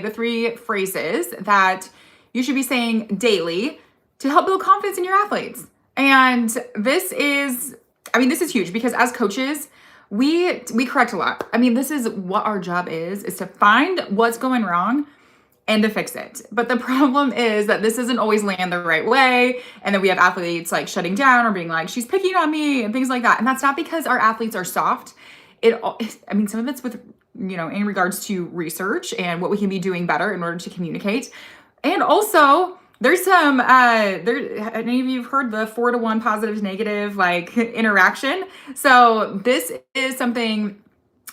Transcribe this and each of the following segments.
the 3 phrases that you should be saying daily to help build confidence in your athletes. And this is huge because as coaches, we correct a lot. I mean, this is what our job is to find what's going wrong and to fix it. But the problem is that this doesn't always land the right way. And then we have athletes like shutting down or being like, she's picking on me and things like that. And that's not because our athletes are soft. Some of it's with, in regards to research and what we can be doing better in order to communicate. And also there's some, any of you have heard the 4-to-1 positive negative like interaction. So this is something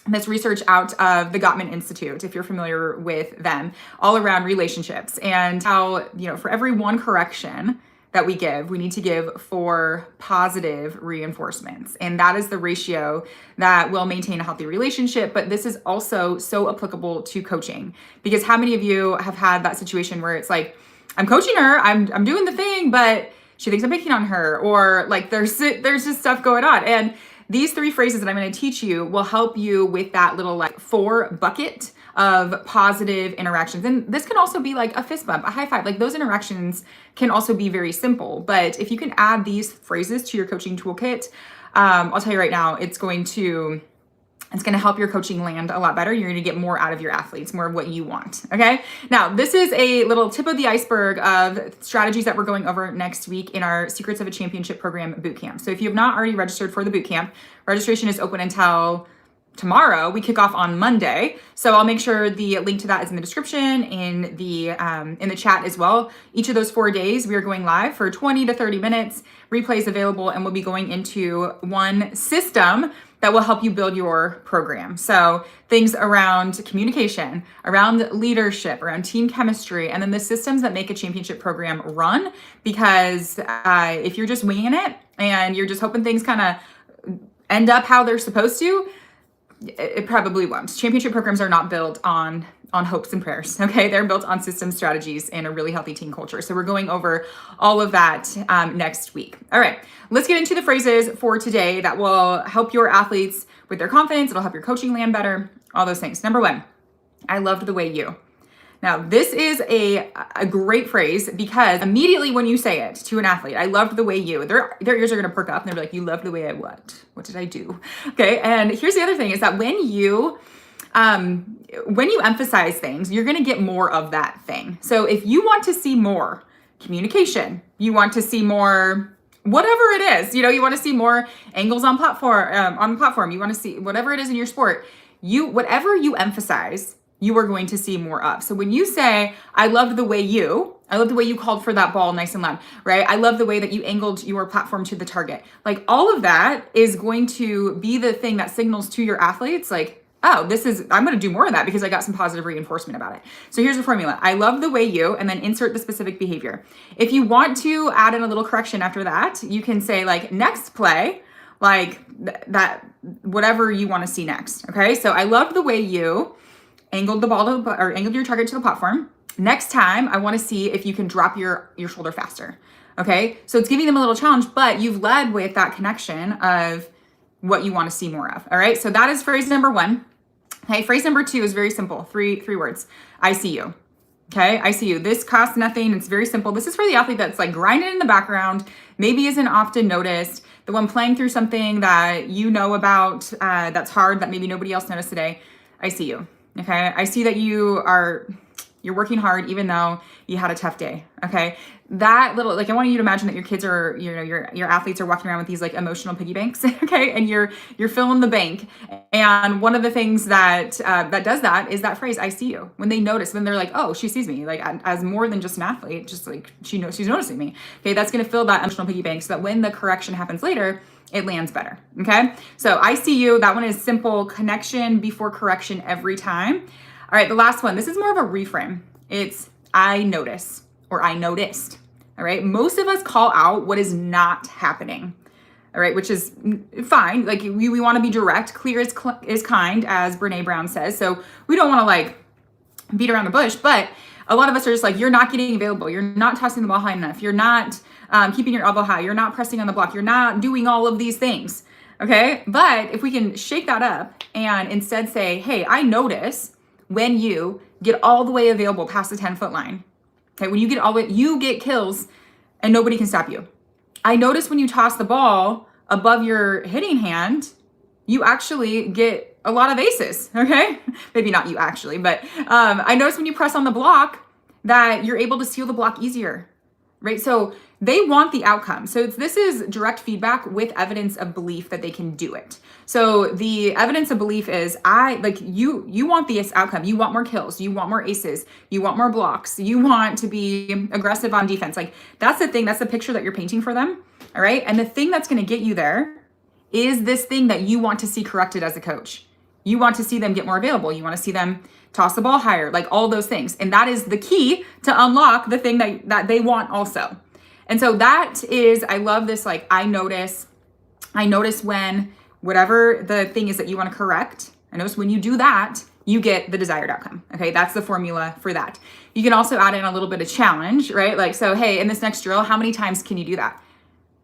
that's research out of the Gottman Institute, if you're familiar with them, all around relationships and how, for every one correction that we give, we need to give 4 positive reinforcements. And that is the ratio that will maintain a healthy relationship. But this is also so applicable to coaching, because how many of you have had that situation where it's like, I'm coaching her, I'm doing the thing, but she thinks I'm picking on her, or like there's just stuff going on. And these 3 phrases that I'm going to teach you will help you with that little like 4 bucket of positive interactions. And this can also be like a fist bump, a high five. Like those interactions can also be very simple. But if you can add these phrases to your coaching toolkit, I'll tell you right now, it's going to help your coaching land a lot better. You're going to get more out of your athletes, more of what you want. Okay. Now, this is a little tip of the iceberg of strategies that we're going over next week in our Secrets of a Championship Program bootcamp. So if you have not already registered for the bootcamp, registration is open until tomorrow. We kick off on Monday. So I'll make sure the link to that is in the description, in the chat as well. Each of those 4 days, we are going live for 20 to 30 minutes, replays available, and we'll be going into one system that will help you build your program. So things around communication, around leadership, around team chemistry, and then the systems that make a championship program run. Because if you're just winging it and you're just hoping things kind of end up how they're supposed to, it probably won't. Championship programs are not built on hopes and prayers, okay? They're built on system strategies and a really healthy team culture. So we're going over all of that next week. All right, let's get into the phrases for today that will help your athletes with their confidence. It'll help your coaching land better, all those things. Number 1, I loved the way you. Now, this is a great phrase because immediately when you say it to an athlete, I loved the way you, their ears are going to perk up and they're like, you loved the way I what? What did I do? Okay. And here's the other thing is that when you emphasize things, you're going to get more of that thing. So if you want to see more communication, you want to see more whatever it is, you want to see more angles on the platform, you want to see whatever it is in your sport, whatever you emphasize, you are going to see more of. So when you say, I loved the way you called for that ball nice and loud, right? I love the way that you angled your platform to the target. Like all of that is going to be the thing that signals to your athletes like, oh, I'm going to do more of that because I got some positive reinforcement about it. So here's the formula. I love the way you, and then insert the specific behavior. If you want to add in a little correction after that, you can say like next play, like that, whatever you want to see next. Okay. So I loved the way you angled angled your target to the platform. Next time, I want to see if you can drop your shoulder faster. Okay. So it's giving them a little challenge, but you've led with that connection of what you want to see more of. All right. So that is phrase number 1. Okay. Phrase number 2 is very simple. Three words. I see you. Okay. I see you. This costs nothing. It's very simple. This is for the athlete that's like grinding in the background, maybe isn't often noticed, the one playing through something that you know about, that's hard, that maybe nobody else noticed today. I see you. Okay. I see that you're working hard even though you had a tough day. Okay. That little, like, I want you to imagine that your kids are, your athletes are walking around with these like emotional piggy banks. Okay. And you're filling the bank. And one of the things that does that is that phrase, I see you. When they notice, when they're like, oh, she sees me like as more than just an athlete, just like she's noticing me. Okay. That's going to fill that emotional piggy bank so that when the correction happens later, it lands better. Okay. So I see you. That one is simple, connection before correction every time. All right. The last one, this is more of a reframe. It's I notice or I noticed. All right. Most of us call out what is not happening. All right. Which is fine. Like we want to be direct. Clear is kind, as Brene Brown says. So we don't want to like beat around the bush, but a lot of us are just like, you're not getting available. You're not tossing the ball high enough. You're not keeping your elbow high. You're not pressing on the block. You're not doing all of these things. Okay. But if we can shake that up and instead say, hey, I notice when you get all the way available past the 10-foot line. Okay, when you get all the way, you get kills and nobody can stop you. I notice when you toss the ball above your hitting hand, you actually get a lot of aces, okay? Maybe not you actually, but I notice when you press on the block that you're able to seal the block easier, right? So they want the outcome. So this is direct feedback with evidence of belief that they can do it. So the evidence of belief is you want this outcome. You want more kills. You want more aces. You want more blocks. You want to be aggressive on defense. Like that's the thing. That's the picture that you're painting for them. All right. And the thing that's going to get you there is this thing that you want to see corrected as a coach. You want to see them get more available. You want to see them toss the ball higher, like all those things. And that is the key to unlock the thing that they want also. And so that is, I love this, like I notice when whatever the thing is that you want to correct, I notice when you do that, you get the desired outcome. Okay, that's the formula for that. You can also add in a little bit of challenge, right? Like, so, hey, in this next drill, how many times can you do that?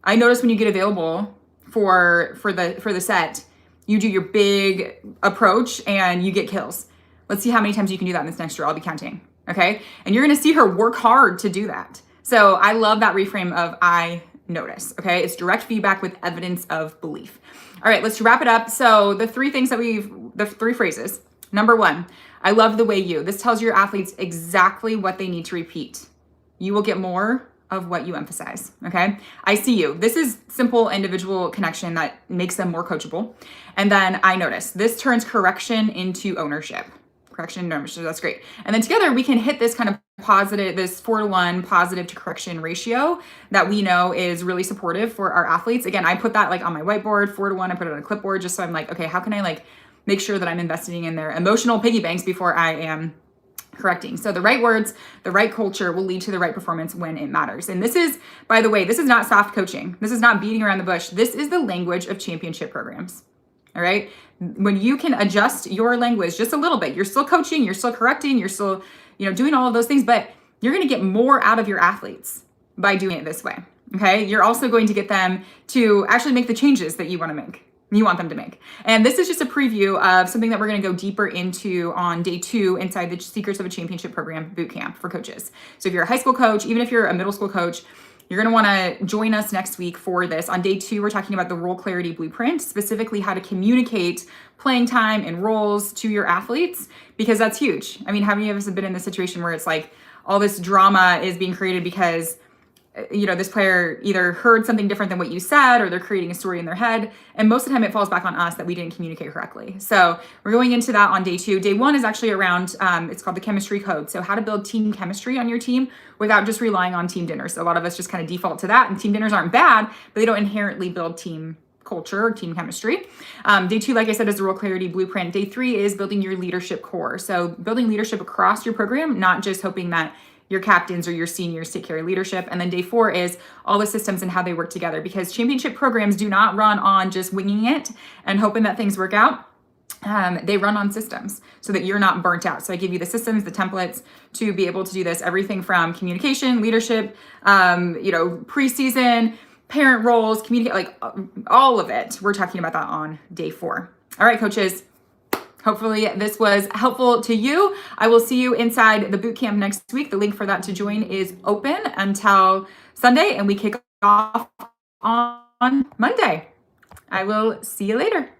I notice when you get available for the set, you do your big approach and you get kills. Let's see how many times you can do that in this next drill. I'll be counting. Okay, and you're gonna see her work hard to do that. So I love that reframe of I notice. Okay, it's direct feedback with evidence of belief. All right, let's wrap it up. So the three phrases. Number one, I love the way you. This tells your athletes exactly what they need to repeat. You will get more of what you emphasize. Okay, I see you. This is simple individual connection that makes them more coachable. And then I notice. This turns correction into ownership. Correction and ownership. That's great. And then together we can hit this kind of positive, this 4-to-1 positive to correction ratio that we know is really supportive for our athletes. Again, I put that like on my whiteboard, 4-to-1. I put it on a clipboard just so I'm like, okay, how can I like make sure that I'm investing in their emotional piggy banks before I am correcting? So the right words, the right culture will lead to the right performance when it matters. And this is, by the way, this is not soft coaching. This is not beating around the bush. This is the language of championship programs. All right. When you can adjust your language just a little bit, you're still coaching, you're still correcting, you're still, doing all of those things, but you're going to get more out of your athletes by doing it this way. Okay. You're also going to get them to actually make the changes that you want them to make. And this is just a preview of something that we're going to go deeper into on day 2 inside the Secrets of a Championship Program bootcamp for coaches. So if you're a high school coach, even if you're a middle school coach, you're going to want to join us next week for this. On day 2, we're talking about the role clarity blueprint, specifically how to communicate playing time and roles to your athletes, because that's huge. I mean, how many of us have been in this situation where it's like all this drama is being created because this player either heard something different than what you said, or they're creating a story in their head. And most of the time it falls back on us that we didn't communicate correctly. So we're going into that on day 2. Day 1 is actually around, it's called the chemistry code. So how to build team chemistry on your team without just relying on team dinners. So a lot of us just kind of default to that, and team dinners aren't bad, but they don't inherently build team culture or team chemistry. Day 2, like I said, is the role clarity blueprint. Day 3 is building your leadership core. So building leadership across your program, not just hoping that your captains or your seniors take care of leadership. And then day 4 is all the systems and how they work together, because championship programs do not run on just winging it and hoping that things work out. They run on systems so that you're not burnt out. So I give you the systems, the templates to be able to do this, everything from communication, leadership, preseason, parent roles, communicate, like all of it. We're talking about that on day 4. All right, coaches. Hopefully this was helpful to you. I will see you inside the bootcamp next week. The link for that to join is open until Sunday, and we kick off on Monday. I will see you later.